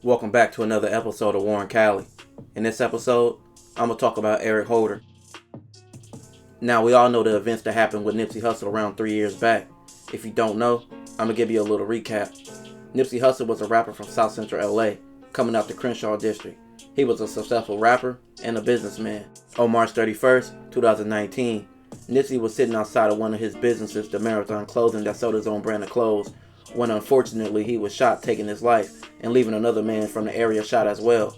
Welcome back to another episode of War in Cali. In this episode, I'm going to talk about Eric Holder. Now, we all know the events that happened with Nipsey Hussle around 3 years back. If you don't know, I'm going to give you a little recap. Nipsey Hussle was a rapper from South Central LA, coming out the Crenshaw district. He was a successful rapper and a businessman. On March 31st, 2019, Nipsey was sitting outside of one of his businesses, the Marathon Clothing, that sold his own brand of clothes, when unfortunately he was shot, taking his life and leaving another man from the area shot as well.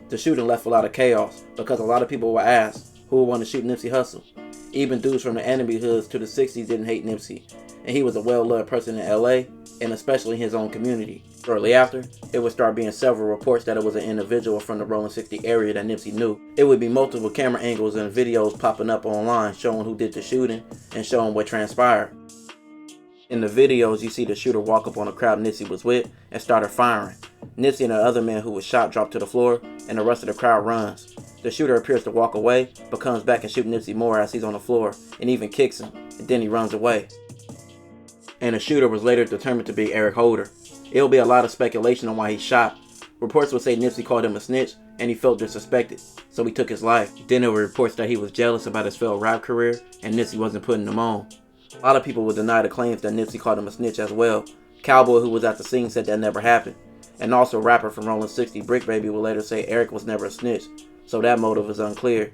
The shooting left a lot of chaos because a lot of people were asked who would want to shoot Nipsey Hussle. Even dudes from the enemy hoods to the 60s didn't hate Nipsey, and he was a well-loved person in LA and especially in his own community. Shortly after, it would start being several reports that it was an individual from the Rolling 60 area that Nipsey knew. It would be multiple camera angles and videos popping up online showing who did the shooting and showing what transpired. In the videos, you see the shooter walk up on the crowd Nipsey was with and started firing. Nipsey and the other man who was shot drop to the floor, and the rest of the crowd runs. The shooter appears to walk away, but comes back and shoots Nipsey more as he's on the floor, and even kicks him, and then he runs away. And the shooter was later determined to be Eric Holder. It will be a lot of speculation on why he shot. Reports would say Nipsey called him a snitch, and he felt disrespected, so he took his life. Then there were reports that he was jealous about his failed rap career, and Nipsey wasn't putting him on. A lot of people would deny the claims that Nipsey called him a snitch as well. Cowboy, who was at the scene, said that never happened. And also rapper from Rolling 60, Brick Baby, would later say Eric was never a snitch, so that motive is unclear.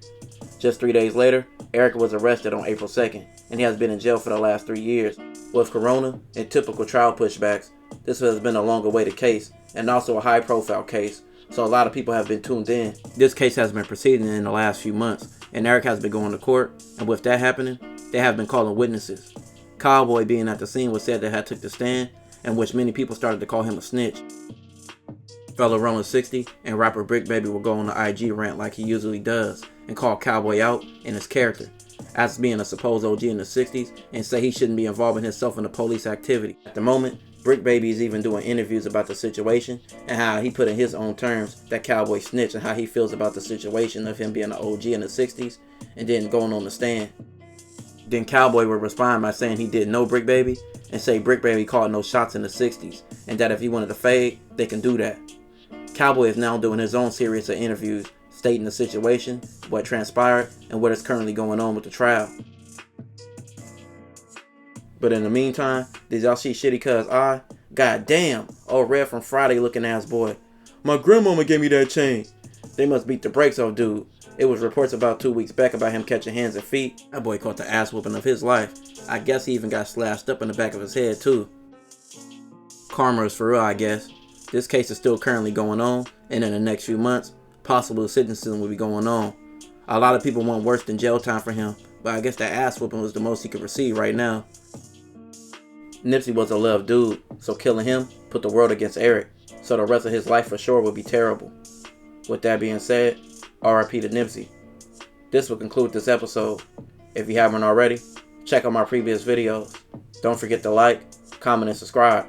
Just 3 days later, Eric was arrested on April 2nd, and he has been in jail for the last 3 years. With Corona and typical trial pushbacks, this has been a long-awaited case, and also a high-profile case, so a lot of people have been tuned in. This case has been proceeding in the last few months, and Eric has been going to court, and with that happening, they have been calling witnesses. Cowboy, being at the scene, was said that had took the stand, in which many people started to call him a snitch. Fellow Rolling 60 and rapper Brick Baby will go on the IG rant like he usually does and call Cowboy out in his character as being a supposed OG in the 60s and say he shouldn't be involving himself in the police activity. At the moment, Brick Baby is even doing interviews about the situation and how he put in his own terms that Cowboy snitched and how he feels about the situation of him being an OG in the 60s and then going on the stand. Then Cowboy would respond by saying he didn't know Brick Baby and say Brick Baby called no shots in the 60s and that if he wanted to fade, they can do that. Cowboy is now doing his own series of interviews stating the situation, what transpired, and what is currently going on with the trial. But in the meantime, did y'all see Shitty Cuz eye? God damn, old Red from Friday looking ass boy. My grandmama gave me that chain. They must beat the brakes off dude. It was reports about 2 weeks back about him catching hands and feet. That boy caught the ass whooping of his life. I guess he even got slashed up in the back of his head too. Karma is for real, I guess. This case is still currently going on, and in the next few months, possible sentencing will be going on. A lot of people want worse than jail time for him, but I guess that ass whooping was the most he could receive right now. Nipsey was a loved dude, so killing him put the world against Eric, so the rest of his life for sure would be terrible. With that being said, RIP to Nipsey. This will conclude this episode. If you haven't already, check out my previous videos. Don't forget to like, comment, and subscribe.